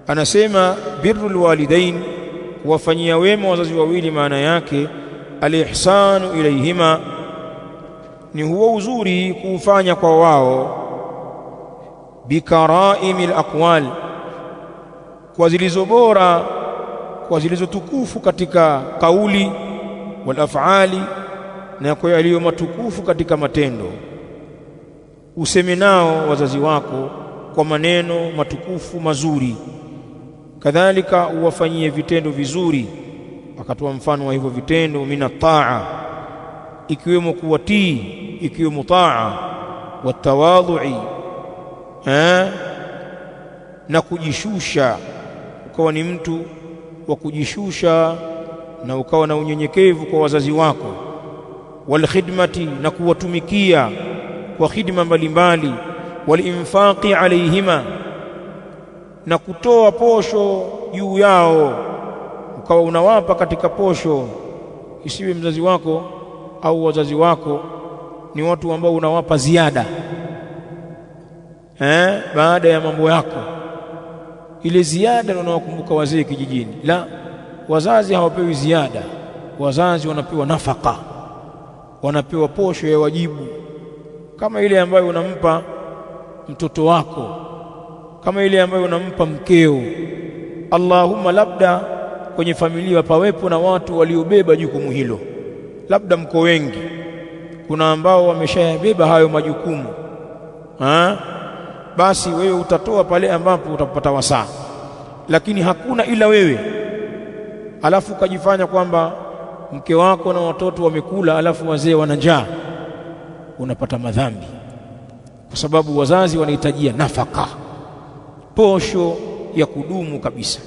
Anasema birrul walidain, kuwafanyia wema wazazi wawili, maana yake alihsanu ilayhima, ni huo uzuri kuufanya kwa wao, bikaraimil aqwal, kwa zilizo bora, kwa zilizo tukufu katika kauli, wal af'ali, na kwa yaliyo matukufu katika matendo. Useme nao wazazi wako kwa maneno matukufu mazuri, kadhalika uwafanyie vitendo vizuri. Akatoa mfano wa hivyo vitendo, mina taa, ikiwemo kuwatii, ikiwemo taa, watawadhui, na kujishusha, ukawa ni mtu wa kujishusha na ukawa na unyenyekevu kwa wazazi wako, walkhidmati, na kuwatumikia kwa khidma mbalimbali, walinfaqi alayhima, na kutoa posho juu yao, ukawa unawapa katika posho. Isiwe mzazi wako au wazazi wako ni watu ambao unawapa ziada baada ya mambo yako, ile ziada ndio unawakumbuka wazee kijijini. La, wazazi hawapewi ziada, wazazi wanapewa nafaka, wanapewa posho ya wajibu, kama ile ambayo unampa mtoto wako, kama ile ambayo unampa mkeo. Allahumma, labda kwenye familia pawepo na watu waliobeba jukumu hilo, labda mko wengi, kuna ambao wameshayabeba hayo majukumu, basi wewe utatoa pale ambapo utapata wasaa, lakini hakuna ila wewe, alafu ukajifanya kwamba mke wako na watoto wamekula, alafu wazee wana njaa, unapata madhambi, kwa sababu wazazi wanahitajia nafaka, posho ya kudumu kabisa.